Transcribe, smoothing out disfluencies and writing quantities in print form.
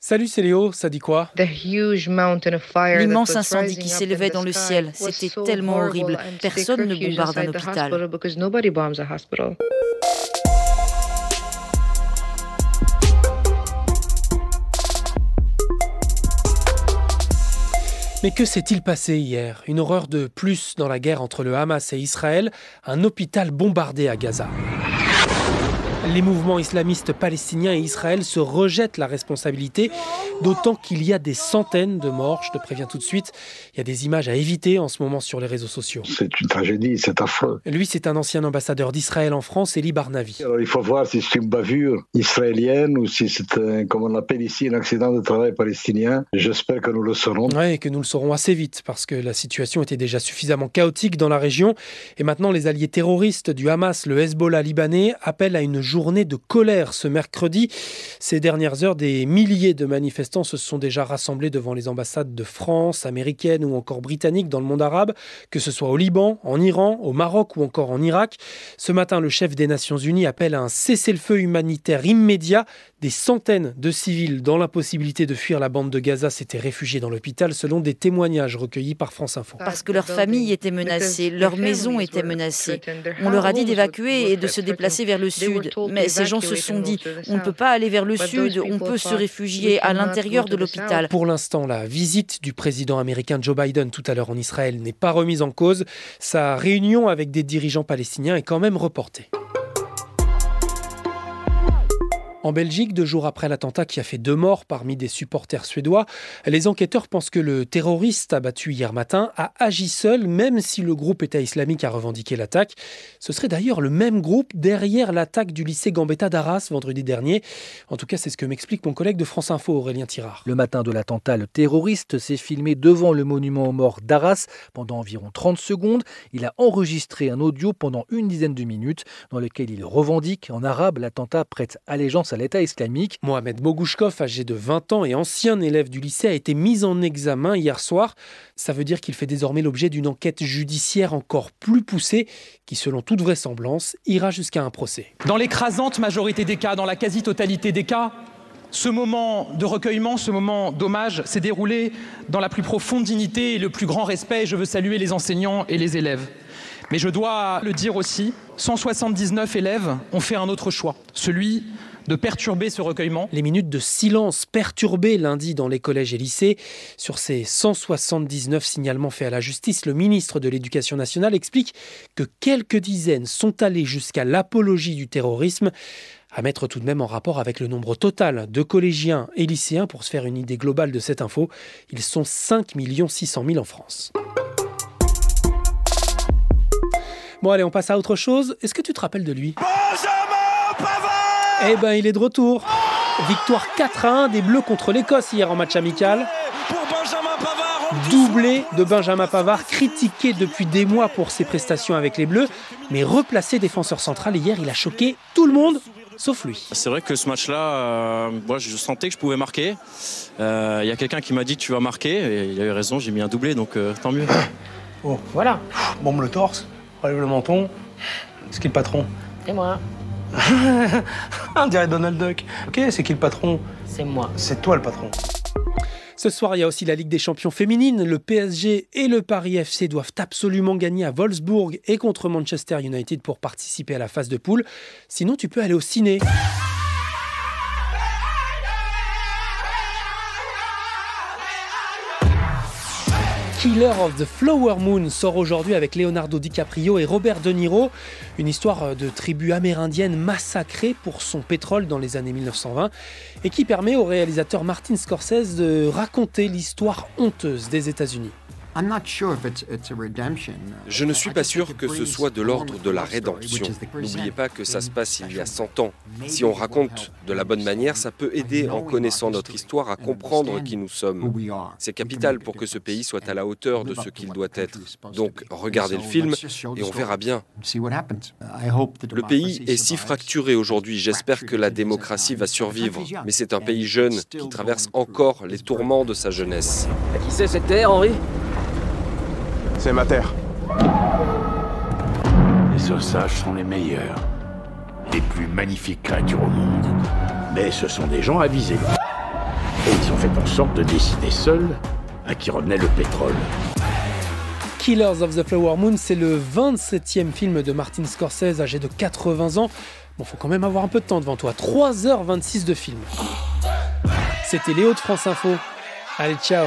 Salut, c'est Léo, ça dit quoi? L'immense incendie qui s'élevait dans le ciel, c'était tellement horrible. Personne ne bombarde un hôpital. Mais que s'est-il passé hier? Une horreur de plus dans la guerre entre le Hamas et Israël, un hôpital bombardé à Gaza. Les mouvements islamistes palestiniens et Israël se rejettent la responsabilité, d'autant qu'il y a des centaines de morts. Je te préviens tout de suite, il y a des images à éviter en ce moment sur les réseaux sociaux. C'est une tragédie, c'est affreux. Lui, c'est un ancien ambassadeur d'Israël en France, Eli Barnavi. Alors, il faut voir si c'est une bavure israélienne ou si c'est, comme on l'appelle ici, un accident de travail palestinien. J'espère que nous le saurons. Oui, et que nous le saurons assez vite, parce que la situation était déjà suffisamment chaotique dans la région. Et maintenant, les alliés terroristes du Hamas, le Hezbollah libanais, appellent à une journée de colère ce mercredi. Ces dernières heures, des milliers de manifestants se sont déjà rassemblés devant les ambassades de France, américaines ou encore britanniques dans le monde arabe, que ce soit au Liban, en Iran, au Maroc ou encore en Irak. Ce matin, le chef des Nations Unies appelle à un cessez-le-feu humanitaire immédiat. Des centaines de civils dans l'impossibilité de fuir la bande de Gaza s'étaient réfugiés dans l'hôpital selon des témoignages recueillis par France Info. Parce que leur famille était menacée, leur maison était menacée. On leur a dit d'évacuer et de se déplacer vers le sud. Mais ces gens se sont dit, on ne peut pas aller vers le sud, on peut se réfugier à l'intérieur de l'hôpital. Pour l'instant, la visite du président américain Joe Biden tout à l'heure en Israël n'est pas remise en cause. Sa réunion avec des dirigeants palestiniens est quand même reportée. En Belgique, 2 jours après l'attentat qui a fait 2 morts parmi des supporters suédois, les enquêteurs pensent que le terroriste abattu hier matin a agi seul, même si le groupe État islamique a revendiqué l'attaque. Ce serait d'ailleurs le même groupe derrière l'attaque du lycée Gambetta d'Arras vendredi dernier. En tout cas, c'est ce que m'explique mon collègue de France Info, Aurélien Tirard. Le matin de l'attentat, le terroriste s'est filmé devant le monument aux morts d'Arras pendant environ 30 secondes. Il a enregistré un audio pendant une dizaine de minutes dans lequel il revendique en arabe l'attentat prête allégeance à l'État islamique. Mohamed Mogouchkov, âgé de 20 ans et ancien élève du lycée, a été mis en examen hier soir. Ça veut dire qu'il fait désormais l'objet d'une enquête judiciaire encore plus poussée qui, selon toute vraisemblance, ira jusqu'à un procès. Dans l'écrasante majorité des cas, dans la quasi-totalité des cas, ce moment de recueillement, ce moment d'hommage s'est déroulé dans la plus profonde dignité et le plus grand respect. Et je veux saluer les enseignants et les élèves. Mais je dois le dire aussi, 179 élèves ont fait un autre choix, celui de perturber ce recueillement. Les minutes de silence perturbées lundi dans les collèges et lycées. Sur ces 179 signalements faits à la justice, le ministre de l'Éducation nationale explique que quelques dizaines sont allés jusqu'à l'apologie du terrorisme, à mettre tout de même en rapport avec le nombre total de collégiens et lycéens. Pour se faire une idée globale de cette info, ils sont 5 600 000 en France. Bon allez, on passe à autre chose. Est-ce que tu te rappelles de lui? Benjamin Pavard! Eh ben, il est de retour. Victoire 4-1 des Bleus contre l'Écosse hier en match amical. Pour Benjamin Pavard, doublé de Benjamin Pavard, critiqué depuis des mois pour ses prestations avec les Bleus, mais replacé défenseur central. Hier, il a choqué tout le monde, sauf lui. C'est vrai que ce match-là, moi, je sentais que je pouvais marquer. Il y a quelqu'un qui m'a dit tu vas marquer, et il a eu raison, j'ai mis un doublé, donc tant mieux. Oh, voilà. Bombe le torse, relève le menton. C'est qui le patron? C'est moi. On dirait Donald Duck. Ok, c'est qui le patron? C'est moi. C'est toi le patron. Ce soir, il y a aussi la Ligue des champions féminines. Le PSG et le Paris FC doivent absolument gagner à Wolfsburg et contre Manchester United pour participer à la phase de poule. Sinon, tu peux aller au ciné. Killer of the Flower Moon sort aujourd'hui avec Leonardo DiCaprio et Robert De Niro. Une histoire de tribu amérindienne massacrée pour son pétrole dans les années 1920 et qui permet au réalisateur Martin Scorsese de raconter l'histoire honteuse des États-Unis. Je ne suis pas sûr que ce soit de l'ordre de la rédemption. N'oubliez pas que ça se passe il y a 100 ans. Si on raconte de la bonne manière, ça peut aider en connaissant notre histoire à comprendre qui nous sommes. C'est capital pour que ce pays soit à la hauteur de ce qu'il doit être. Donc regardez le film et on verra bien. Le pays est si fracturé aujourd'hui, j'espère que la démocratie va survivre. Mais c'est un pays jeune qui traverse encore les tourments de sa jeunesse. Qui c'est cette terre, Henri ? C'est ma terre. Les Osages sont les meilleurs, les plus magnifiques créatures au monde. Mais ce sont des gens avisés. Et ils ont fait en sorte de décider seuls à qui revenait le pétrole. Killers of the Flower Moon, c'est le 27e film de Martin Scorsese, âgé de 80 ans. Bon, faut quand même avoir un peu de temps devant toi. 3h26 de film. C'était Léo de France Info. Allez, ciao.